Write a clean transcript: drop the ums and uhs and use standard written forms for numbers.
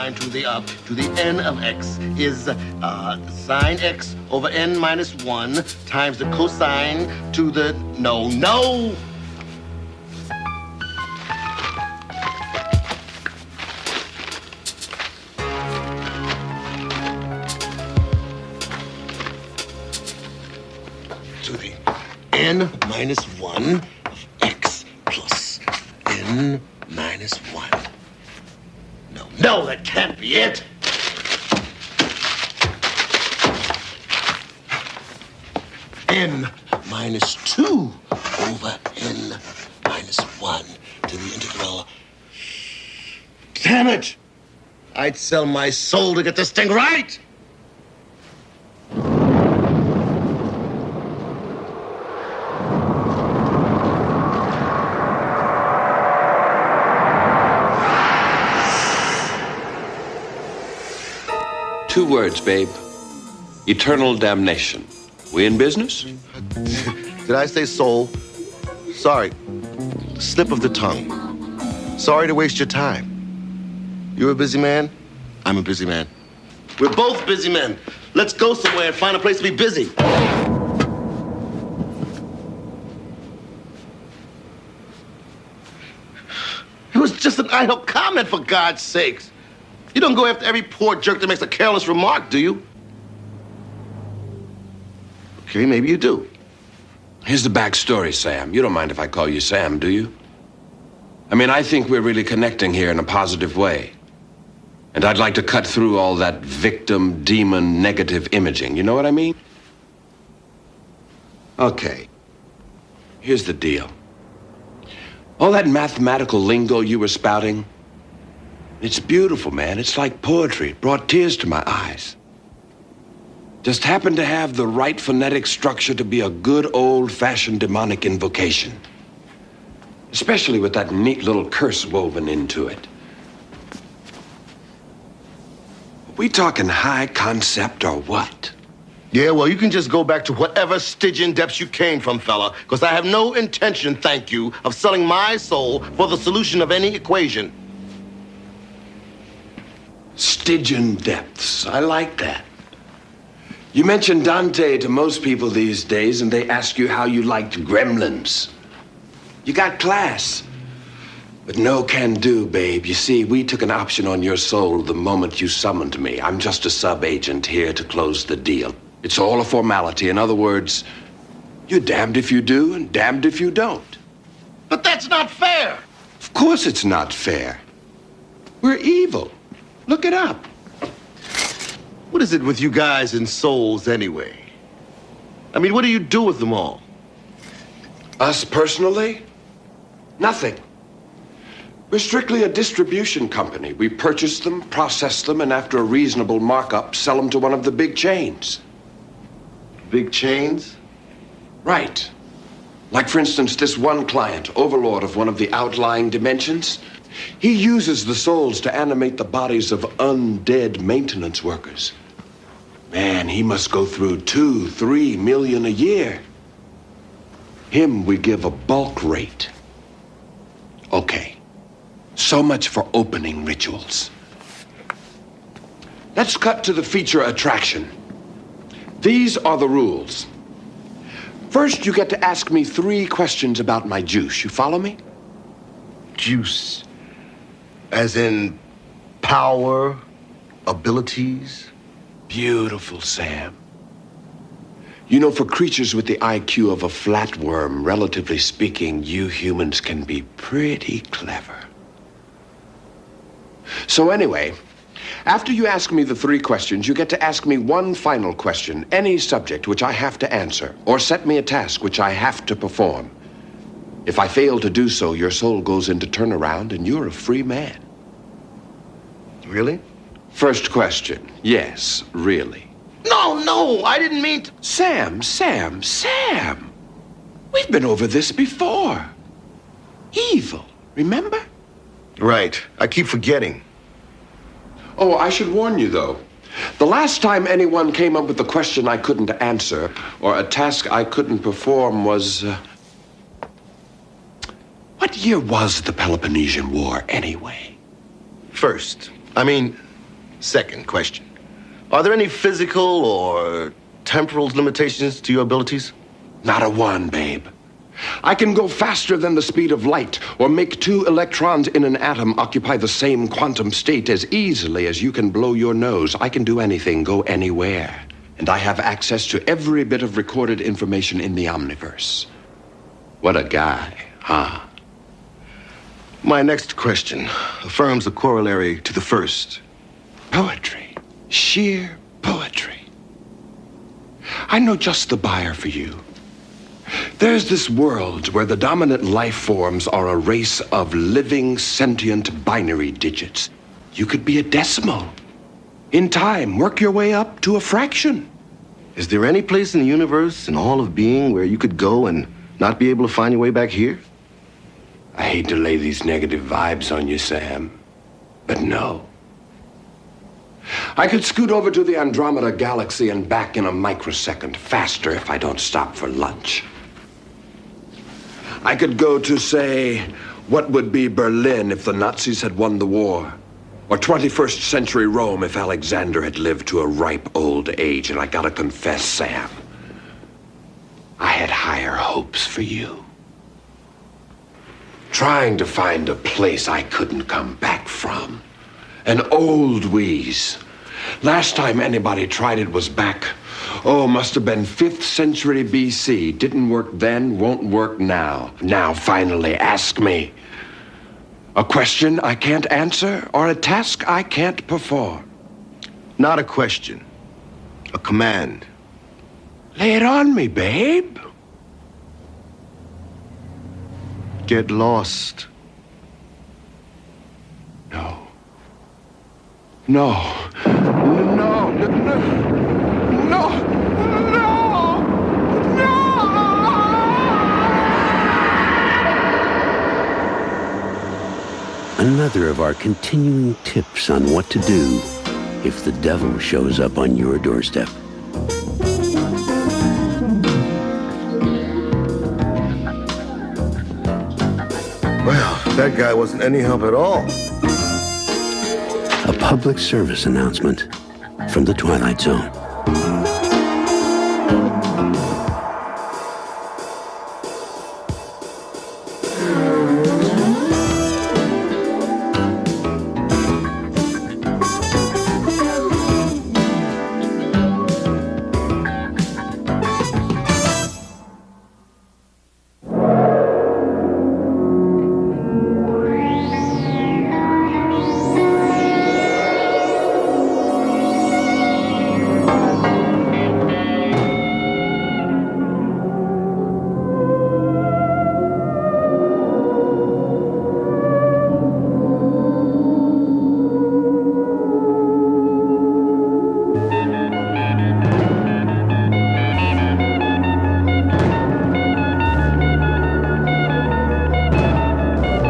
line to the n of x is sine x over n minus 1 times the cosine to the... No. To the n minus 1 of x plus n minus 1. No, that can't be it. N minus 2 over n minus 1 to the integral. Damn it! I'd sell my soul to get this thing right! Two words, babe. Eternal damnation. We in business? Did I say soul? Sorry. Slip of the tongue. Sorry to waste your time. You're a busy man. I'm a busy man. We're both busy men. Let's go somewhere and find a place to be busy. It was just an idle comment, for God's sakes. You don't go after every poor jerk that makes a careless remark, do you? Okay, maybe you do. Here's the backstory, Sam. You don't mind if I call you Sam, do you? I mean, I think we're really connecting here in a positive way. And I'd like to cut through all that victim, demon, negative imaging. You know what I mean? Okay. Here's the deal. All that mathematical lingo you were spouting, it's beautiful, man. It's like poetry. It brought tears to my eyes. Just happened to have the right phonetic structure to be a good old-fashioned demonic invocation. Especially with that neat little curse woven into it. Are we talking high concept or what? Yeah, well, you can just go back to whatever Stygian depths you came from, fella, because I have no intention, thank you, of selling my soul for the solution of any equation. Stygian depths. I like that. You mention Dante to most people these days, and they ask you how you liked gremlins. You got class. But no can do, babe. You see, we took an option on your soul the moment you summoned me. I'm just a sub-agent here to close the deal. It's all a formality. In other words, you're damned if you do and damned if you don't. But that's not fair. Of course it's not fair. We're evil. Look it up. What is it with you guys and souls anyway? I mean, what do you do with them all? Us personally? Nothing. We're strictly a distribution company. We purchase them, process them, and after a reasonable markup, sell them to one of the big chains. Big chains? Right. Like, for instance, this one client, overlord of one of the outlying dimensions. He uses the souls to animate the bodies of undead maintenance workers. Man, he must go through 2-3 million a year. Him we give a bulk rate. Okay. So much for opening rituals. Let's cut to the feature attraction. These are the rules. First, you get to ask me 3 questions about my juice. You follow me? Juice. As in power, abilities? Beautiful, Sam. You know, for creatures with the IQ of a flatworm, relatively speaking, you humans can be pretty clever. So anyway, after you ask me the 3 questions, you get to ask me one final question, any subject which I have to answer, or set me a task which I have to perform. If I fail to do so, your soul goes into turnaround and you're a free man. Really? First question. Yes, really. No, I didn't mean to... Sam. We've been over this before. Evil, remember? Right. I keep forgetting. Oh, I should warn you, though. The last time anyone came up with a question I couldn't answer, or a task I couldn't perform was... What year was the Peloponnesian War, anyway? First. I mean, Second question. Are there any physical or temporal limitations to your abilities? Not a one, babe. I can go faster than the speed of light, or make 2 electrons in an atom occupy the same quantum state as easily as you can blow your nose. I can do anything, go anywhere. And I have access to every bit of recorded information in the omniverse. What a guy, huh? My next question affirms a corollary to the first. Poetry. Sheer poetry. I know just the buyer for you. There's this world where the dominant life forms are a race of living, sentient binary digits. You could be a decimal. In time, work your way up to a fraction. Is there any place in the universe, in all of being, where you could go and not be able to find your way back here? I hate to lay these negative vibes on you, Sam, but no. I could scoot over to the Andromeda Galaxy and back in a microsecond, faster if I don't stop for lunch. I could go to, say, what would be Berlin if the Nazis had won the war? Or 21st century Rome if Alexander had lived to a ripe old age. And I gotta confess, Sam, I had higher hopes for you. Trying to find a place I couldn't come back from. An old wheeze. Last time anybody tried it was back, must have been 5th century BC. Didn't work then, won't work now. Now, finally, ask me. A question I can't answer or a task I can't perform? Not a question. A command. Lay it on me, babe. Get lost. No. No. No. No. No. Another of our continuing tips on what to do if the devil shows up on your doorstep. Well, that guy wasn't any help at all. A public service announcement from the Twilight Zone.